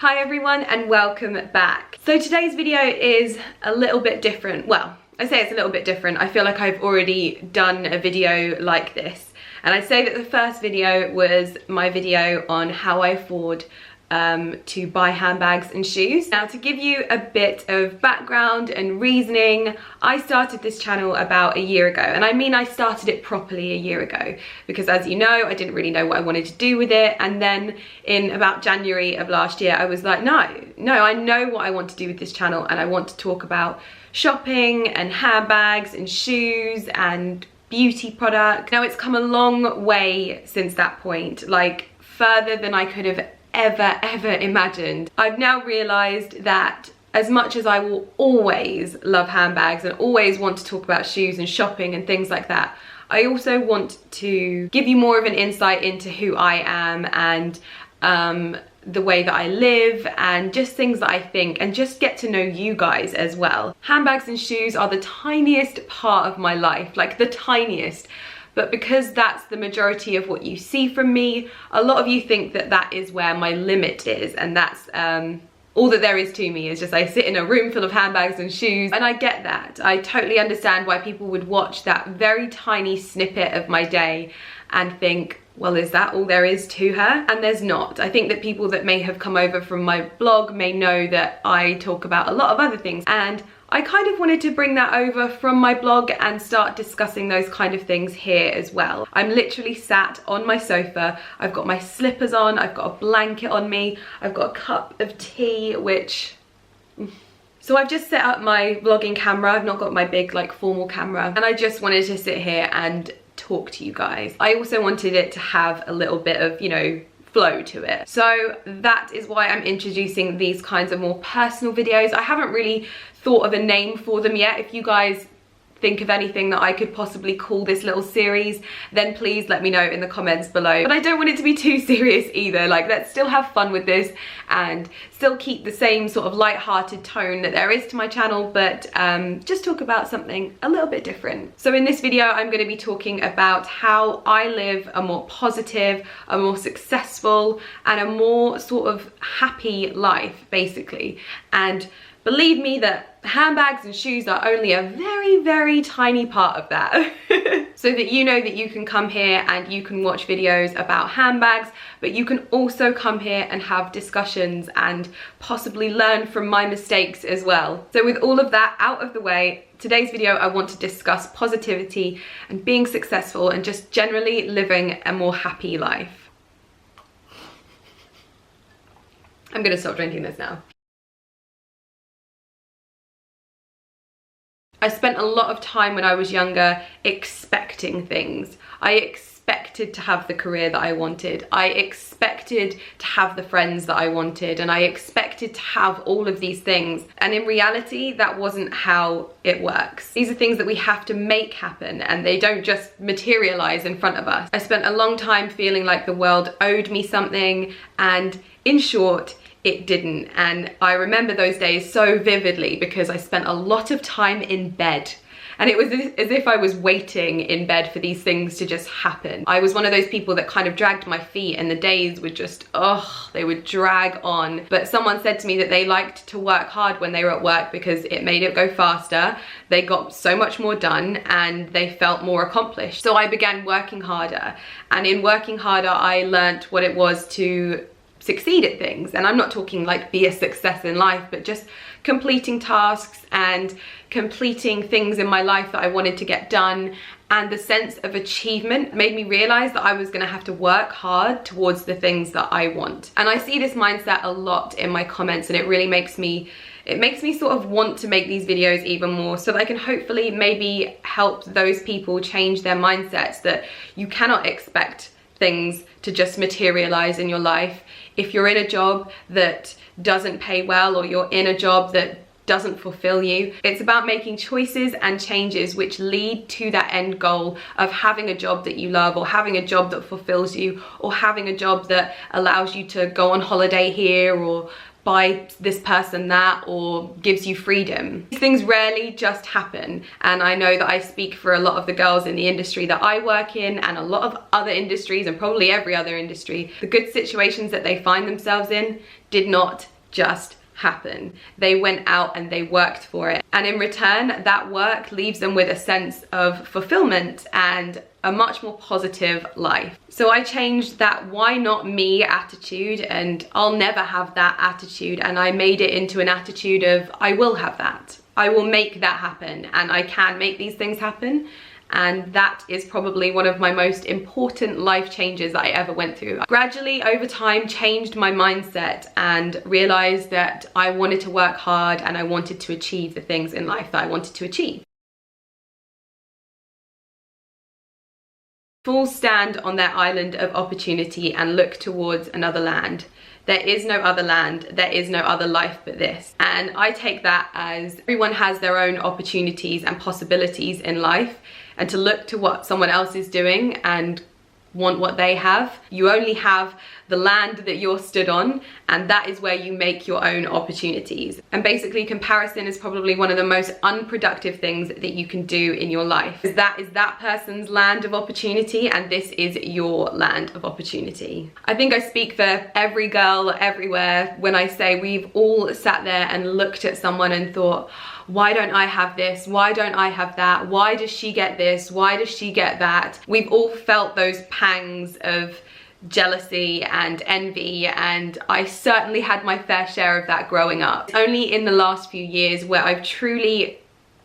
Hi everyone and welcome back. So today's video is a little bit different. Well, I say it's a little bit different. I feel like I've already done a video like this. And I say that the first video was my video on how I afford to buy handbags and shoes. Now, to give you a bit of background and reasoning, I started this channel about a year ago, and I mean I started it properly a year ago because, as you know, I didn't really know what I wanted to do with it. And then in about January of last year, I was like, no, I know what I want to do with this channel, and I want to talk about shopping and handbags and shoes and beauty products. Now, it's come a long way since that point, like further than I could have ever imagined. I've now realized that as much as I will always love handbags and always want to talk about shoes and shopping and things like that, I also want to give you more of an insight into who I am and the way that I live and just things that I think, and just get to know you guys as well. Handbags and shoes are the tiniest part of my life, like the tiniest. But because that's the majority of what you see from me, a lot of you think that that is where my limit is, and that's all that there is to me is just I sit in a room full of handbags and shoes. And I get that. I totally understand why people would watch that very tiny snippet of my day and think, well, is that all there is to her? And there's not. I think that people that may have come over from my blog may know that I talk about a lot of other things, and I kind of wanted to bring that over from my blog and start discussing those kind of things here as well. I'm literally sat on my sofa, I've got my slippers on, I've got a blanket on me, I've got a cup of tea, so I've just set up my vlogging camera. I've not got my big like formal camera, and I just wanted to sit here and talk to you guys. I also wanted it to have a little bit of, you know, flow to it. So that is why I'm introducing these kinds of more personal videos. I haven't really thought of a name for them yet. If you guys think of anything that I could possibly call this little series, then please let me know in the comments below. But I don't want it to be too serious either. Like, let's still have fun with this and still keep the same sort of light-hearted tone that there is to my channel, but just talk about something a little bit different. So in this video, I'm going to be talking about how I live a more positive, a more successful, and a more sort of happy life, basically. And believe me that handbags and shoes are only a very tiny part of that. So that you know that you can come here and you can watch videos about handbags, but you can also come here and have discussions and possibly learn from my mistakes as well. So with all of that out of the way, today's video I want to discuss positivity and being successful and just generally living a more happy life. I'm gonna stop drinking this now. I spent a lot of time when I was younger expecting things. I expected to have the career that I wanted. I expected to have the friends that I wanted, and I expected to have all of these things. And in reality, that wasn't how it works. These are things that we have to make happen, and they don't just materialize in front of us. I spent a long time feeling like the world owed me something, and in short, it didn't. And I remember those days so vividly because I spent a lot of time in bed, and it was as if I was waiting in bed for these things to just happen. I was one of those people that kind of dragged my feet, and the days would just, they would drag on. But someone said to me that they liked to work hard when they were at work because it made it go faster. They got so much more done and they felt more accomplished. So I began working harder, and in working harder, I learnt what it was to succeed at things. And I'm not talking like be a success in life, but just completing tasks and completing things in my life that I wanted to get done. And the sense of achievement made me realize that I was gonna have to work hard towards the things that I want. And I see this mindset a lot in my comments, and it really makes me sort of want to make these videos even more so that I can hopefully maybe help those people change their mindsets, that you cannot expect things to just materialize in your life. If you're in a job that doesn't pay well, or you're in a job that doesn't fulfill you, it's about making choices and changes which lead to that end goal of having a job that you love, or having a job that fulfills you, or having a job that allows you to go on holiday here, or buy this person that, or gives you freedom. These things rarely just happen, and I know that I speak for a lot of the girls in the industry that I work in, and a lot of other industries, and probably every other industry. The good situations that they find themselves in did not just happen. They went out and they worked for it, and in return that work leaves them with a sense of fulfillment and a much more positive life. So I changed that why not me attitude, and I'll never have that attitude, and I made it into an attitude of I will have that. I will make that happen, and I can make these things happen. And that is probably one of my most important life changes that I ever went through. Gradually, over time, changed my mindset and realized that I wanted to work hard and I wanted to achieve the things in life that I wanted to achieve. Fools stand on their island of opportunity and look towards another land. There is no other land, there is no other life but this. And I take that as everyone has their own opportunities and possibilities in life, and to look to what someone else is doing and want what they have. You only have the land that you're stood on, and that is where you make your own opportunities. And basically, comparison is probably one of the most unproductive things that you can do in your life. That is that person's land of opportunity, and this is your land of opportunity. I think I speak for every girl everywhere when I say we've all sat there and looked at someone and thought, why don't I have this? Why don't I have that? Why does she get this? Why does she get that? We've all felt those pangs of jealousy and envy, and I certainly had my fair share of that growing up. It's only in the last few years where I've truly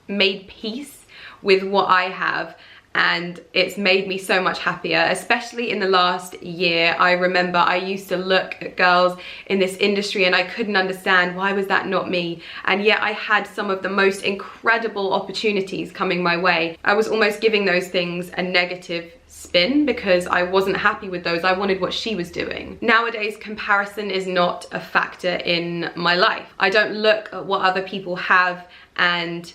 made peace with what I have, and it's made me so much happier, especially in the last year. I remember I used to look at girls in this industry and I couldn't understand why was that not me, and yet I had some of the most incredible opportunities coming my way. I was almost giving those things a negative spin because I wasn't happy with those. I wanted what she was doing. Nowadays, comparison is not a factor in my life. I don't look at what other people have and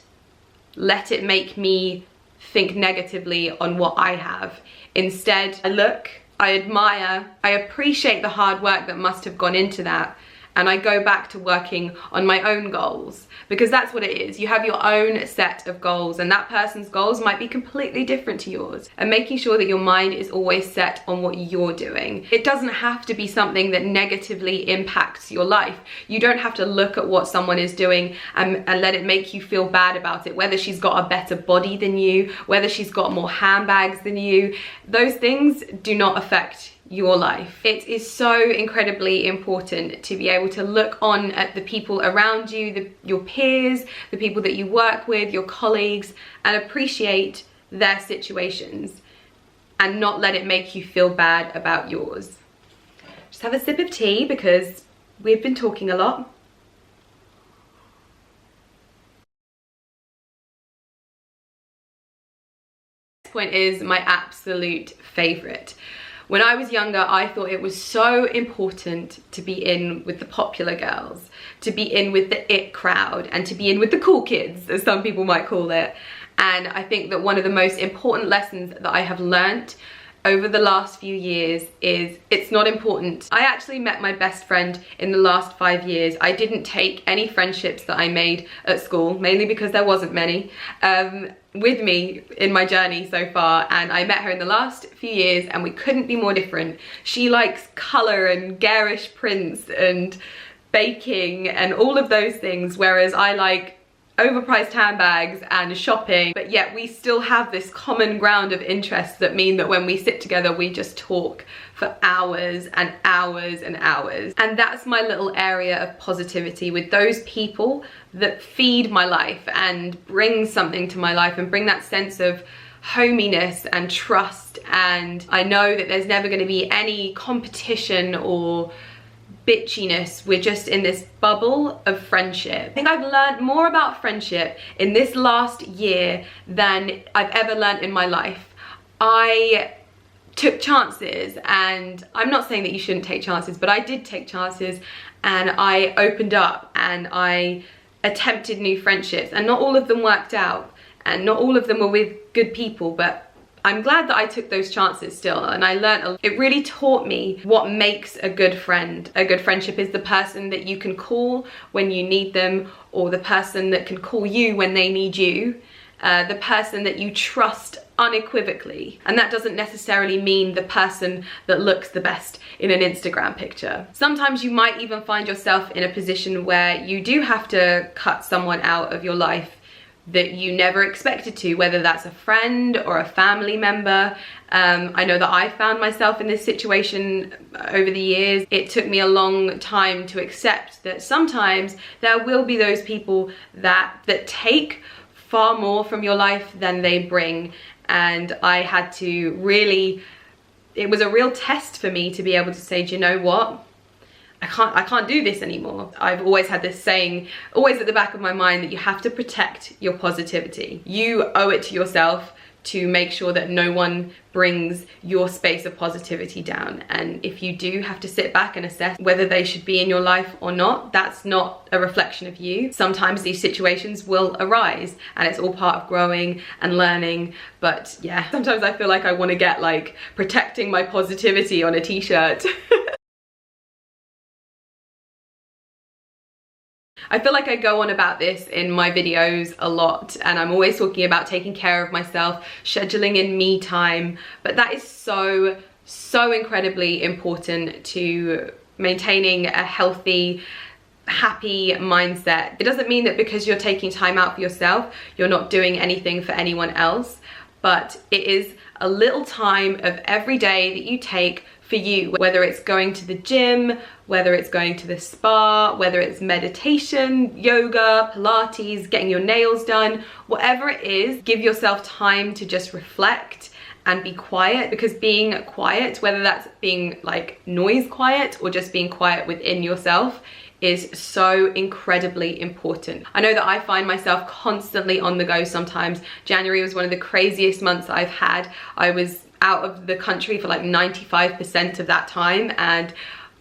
let it make me think negatively on what I have. Instead, I look, I admire, I appreciate the hard work that must have gone into that, and I go back to working on my own goals, because that's what it is. You have your own set of goals, and that person's goals might be completely different to yours, and making sure that your mind is always set on what you're doing. It doesn't have to be something that negatively impacts your life. You don't have to look at what someone is doing and let it make you feel bad about it, whether she's got a better body than you, whether she's got more handbags than you. Those things do not affect your life. It is so incredibly important to be able to look on at the people around you, your peers, the people that you work with, your colleagues, and appreciate their situations and not let it make you feel bad about yours. Just have a sip of tea because we've been talking a lot. Next point is my absolute favorite. When I was younger, I thought it was so important to be in with the popular girls, to be in with the it crowd, and to be in with the cool kids, as some people might call it. And I think that one of the most important lessons that I have learnt over the last few years is it's not important. I actually met my best friend in the last 5 years. I didn't take any friendships that I made at school, mainly because there wasn't many, with me in my journey so far, and I met her in the last few years and we couldn't be more different. She likes colour and garish prints and baking and all of those things, whereas I like overpriced handbags and shopping, but yet we still have this common ground of interests that mean that when we sit together we just talk for hours and hours and hours. And that's my little area of positivity, with those people that feed my life and bring something to my life and bring that sense of hominess and trust. And I know that there's never going to be any competition or bitchiness. We're just in this bubble of friendship. I think I've learned more about friendship in this last year than I've ever learned in my life. I took chances, and I'm not saying that you shouldn't take chances, but I did take chances, and I opened up and I attempted new friendships, and not all of them worked out, and not all of them were with good people, but I'm glad that I took those chances still, and I learned. It really taught me what makes a good friend. A good friendship is the person that you can call when you need them, or the person that can call you when they need you, the person that you trust unequivocally. And that doesn't necessarily mean the person that looks the best in an Instagram picture. Sometimes you might even find yourself in a position where you do have to cut someone out of your life that you never expected to, whether that's a friend or a family member. I know that I found myself in this situation over the years. It took me a long time to accept that sometimes there will be those people that take far more from your life than they bring. And I had to really, it was a real test for me to be able to say, do you know what? I can't do this anymore. I've always had this saying, always at the back of my mind, that you have to protect your positivity. You owe it to yourself to make sure that no one brings your space of positivity down. And if you do have to sit back and assess whether they should be in your life or not, that's not a reflection of you. Sometimes these situations will arise and it's all part of growing and learning. But yeah, sometimes I feel like I want to get like protecting my positivity on a t-shirt. I feel like I go on about this in my videos a lot, and I'm always talking about taking care of myself, scheduling in me time, but that is so incredibly important to maintaining a healthy, happy mindset. It doesn't mean that because you're taking time out for yourself, you're not doing anything for anyone else, but it is a little time of every day that you take for you, whether it's going to the gym, whether it's going to the spa, whether it's meditation, yoga, Pilates, getting your nails done, whatever it is, give yourself time to just reflect and be quiet, because being quiet, whether that's being like noise quiet or just being quiet within yourself, is so incredibly important. I know that I find myself constantly on the go sometimes. January was one of the craziest months I've had. I was out of the country for like 95% of that time, and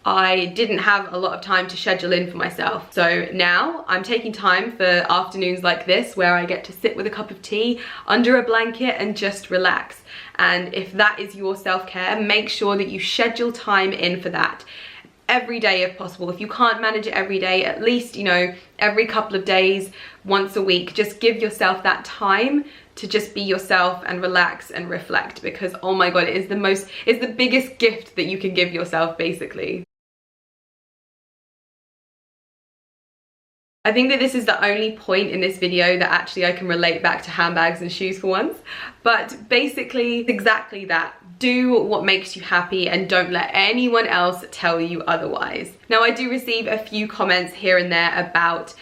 I didn't have a lot of time to schedule in for myself. So now I'm taking time for afternoons like this where I get to sit with a cup of tea under a blanket and just relax. And if that is your self-care, make sure that you schedule time in for that every day if possible. If you can't manage it every day, at least, you know, every couple of days, once a week, just give yourself that time to just be yourself and relax and reflect, because oh my god, it's the biggest gift that you can give yourself, basically. I think that this is the only point in this video that actually I can relate back to handbags and shoes for once. But basically, exactly that. Do what makes you happy and don't let anyone else tell you otherwise. Now, I do receive a few comments here and there about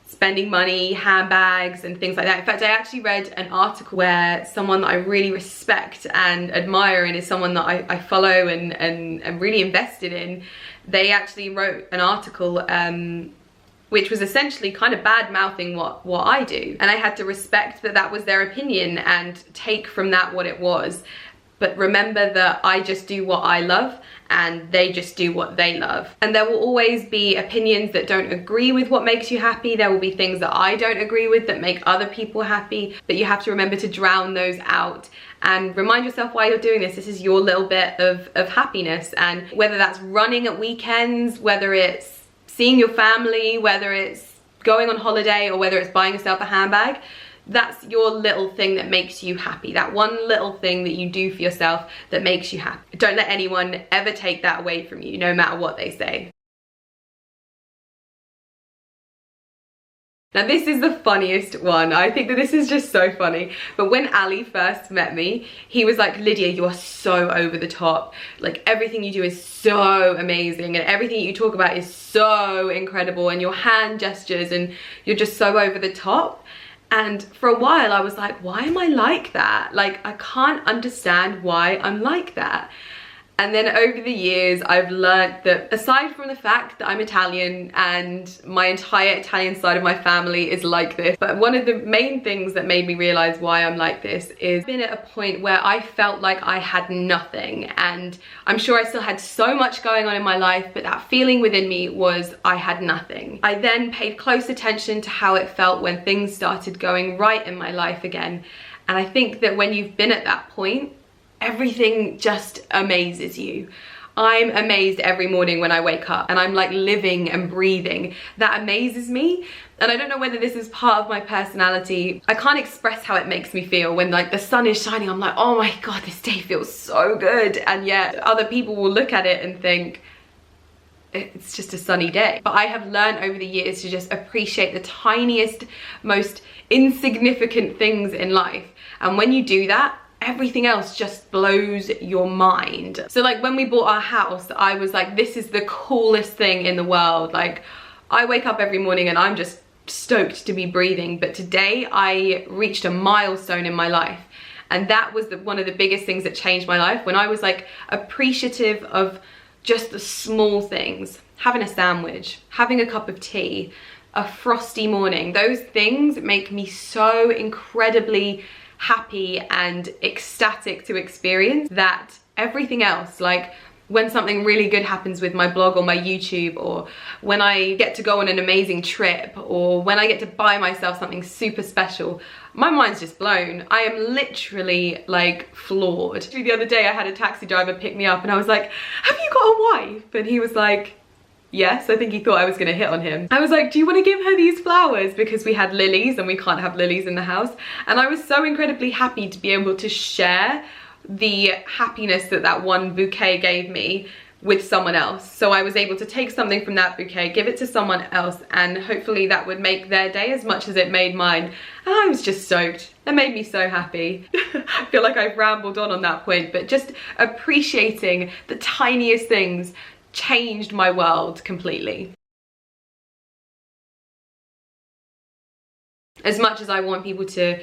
spending money, handbags and things like that. In fact, I actually read an article where someone that I really respect and admire, and is someone that I follow and am really invested in, they actually wrote an article which was essentially kind of bad-mouthing what I do. And I had to respect that that was their opinion and take from that what it was. But remember that I just do what I love and they just do what they love. And there will always be opinions that don't agree with what makes you happy. There will be things that I don't agree with that make other people happy. But you have to remember to drown those out and remind yourself why you're doing this. This is your little bit of happiness. And whether that's running at weekends, whether it's seeing your family, whether it's going on holiday, or whether it's buying yourself a handbag, that's your little thing that makes you happy. That one little thing that you do for yourself that makes you happy. Don't let anyone ever take that away from you, no matter what they say. Now this is the funniest one. I think that this is just so funny. But when Ali first met me, he was like, Lydia, you are so over the top. Like, everything you do is so amazing and everything you talk about is so incredible, and your hand gestures, and you're just so over the top. And for a while I was like, why am I like that? Like, I can't understand why I'm like that. And then over the years, I've learned that aside from the fact that I'm Italian and my entire Italian side of my family is like this, but one of the main things that made me realize why I'm like this is been at a point where I felt like I had nothing. And I'm sure I still had so much going on in my life, but that feeling within me was I had nothing. I then paid close attention to how it felt when things started going right in my life again. And I think that when you've been at that point, everything just amazes you. I'm amazed every morning when I wake up and I'm like living and breathing. That amazes me. And I don't know whether this is part of my personality. I can't express how it makes me feel when like the sun is shining. I'm like, oh my God, this day feels so good. And yet other people will look at it and think, it's just a sunny day. But I have learned over the years to just appreciate the tiniest, most insignificant things in life. And when you do that, everything else just blows your mind. So like when we bought our house, I was like, this is the coolest thing in the world. Like I wake up every morning and I'm just stoked to be breathing. But today I reached a milestone in my life. And that was one of the biggest things that changed my life, when I was like appreciative of just the small things. Having a sandwich, having a cup of tea, a frosty morning. Those things make me so incredibly happy and ecstatic to experience that everything else, like when something really good happens with my blog or my YouTube, or when I get to go on an amazing trip, or when I get to buy myself something super special, my mind's just blown. I am literally like floored. The other day I had a taxi driver pick me up and I was like, have you got a wife? And he was like, yes. I think he thought I was gonna hit on him. I was like, do you want to give her these flowers? Because we had lilies and we can't have lilies in the house. And I was so incredibly happy to be able to share the happiness that that one bouquet gave me with someone else. So I was able to take something from that bouquet, give it to someone else, and hopefully that would make their day as much as it made mine. And I was just stoked. That made me so happy. I feel like I've rambled on that point, but just appreciating the tiniest things changed my world completely. As much as I want people to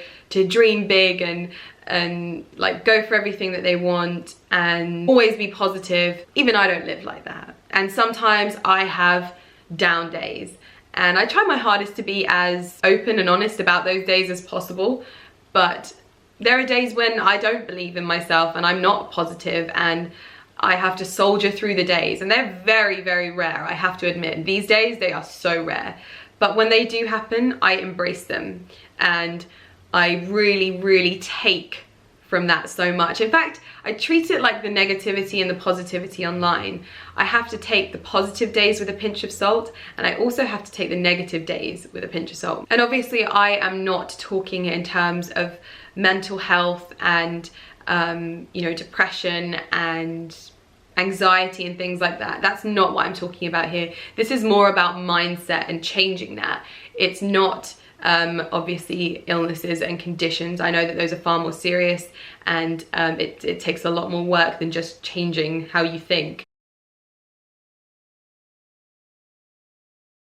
dream big and like go for everything that they want and always be positive, even I don't live like that. And sometimes I have down days, and I try my hardest to be as open and honest about those days as possible. But there are days when I don't believe in myself and I'm not positive, and I have to soldier through the days, and they're very, very rare, I have to admit. These days they are so rare. But when they do happen, I embrace them, and I really, really take from that so much. In fact, I treat it like the negativity and the positivity online. I have to take the positive days with a pinch of salt, and I also have to take the negative days with a pinch of salt. And obviously I am not talking in terms of mental health and you know, depression and anxiety and things like that. That's not what I'm talking about here. This is more about mindset and changing that. It's not obviously illnesses and conditions. I know that those are far more serious, and it takes a lot more work than just changing how you think.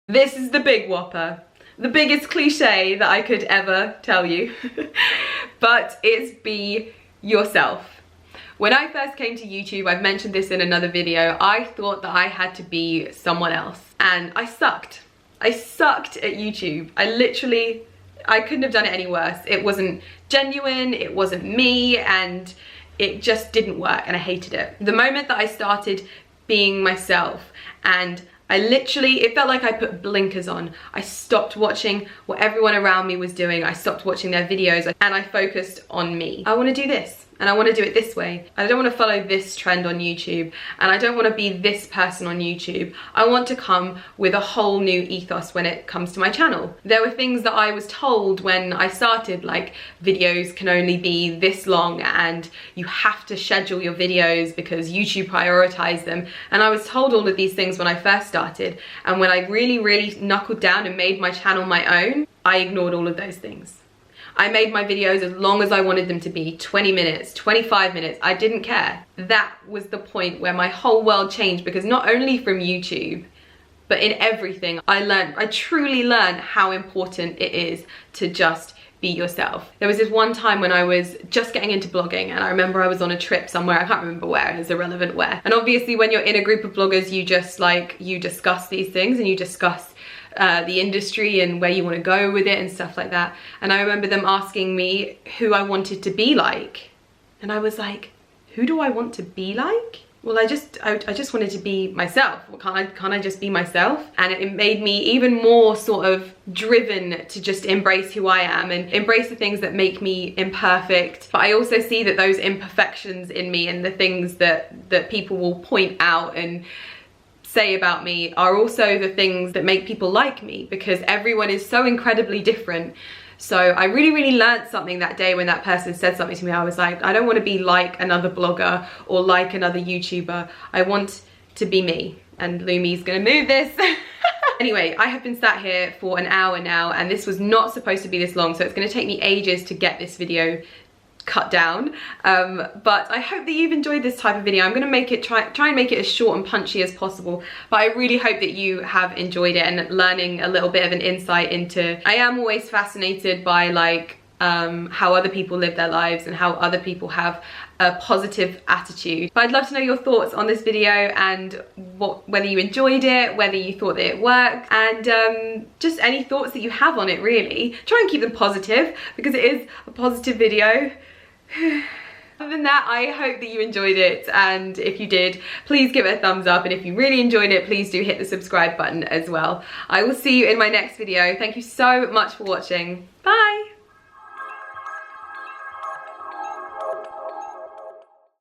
This is the big whopper, the biggest cliche that I could ever tell you, but it's be yourself. When I first came to YouTube, I've mentioned this in another video, I thought that I had to be someone else, and I sucked. I sucked at YouTube. I couldn't have done it any worse. It wasn't genuine, it wasn't me, and it just didn't work, and I hated it. The moment that I started being myself, and it felt like I put blinkers on. I stopped watching what everyone around me was doing. I stopped watching their videos, and I focused on me. I want to do this, and I want to do it this way. I don't want to follow this trend on YouTube, and I don't want to be this person on YouTube. I want to come with a whole new ethos when it comes to my channel. There were things that I was told when I started, like videos can only be this long and you have to schedule your videos because YouTube prioritizes them. And I was told all of these things when I first started, and when I really, really knuckled down and made my channel my own, I ignored all of those things. I made my videos as long as I wanted them to be, 20 minutes, 25 minutes, I didn't care. That was the point where my whole world changed, because not only from YouTube, but in everything, I truly learned how important it is to just be yourself. There was this one time when I was just getting into blogging, and I remember I was on a trip somewhere, I can't remember where, and it's irrelevant where. And obviously when you're in a group of bloggers, you discuss these things, and you discuss the industry and where you want to go with it and stuff like that. And I remember them asking me who I wanted to be like, and I was like, who do I want to be like? Well, I just wanted to be myself. Well, can't I just be myself? And it made me even more sort of driven to just embrace who I am and embrace the things that make me imperfect. But I also see that those imperfections in me and the things that people will point out and say about me are also the things that make people like me, because everyone is so incredibly different. So I really learned something that day when that person said something to me. I was like, I don't want to be like another blogger or like another YouTuber. I want to be me. And Lumi's gonna move this. Anyway, I have been sat here for an hour now, and this was not supposed to be this long, so it's gonna take me ages to get this video cut down, but I hope that you've enjoyed this type of video. I'm gonna make it try and make it as short and punchy as possible, but I really hope that you have enjoyed it and learning a little bit of an insight into, I am always fascinated by like how other people live their lives and how other people have a positive attitude. But I'd love to know your thoughts on this video and whether you enjoyed it, whether you thought that it worked, and just any thoughts that you have on it really. Try and keep them positive because it is a positive video. Other than that, I hope that you enjoyed it, and if you did, please give it a thumbs up, and if you really enjoyed it, please do hit the subscribe button as well. I will see you in my next video. Thank you so much for watching. Bye!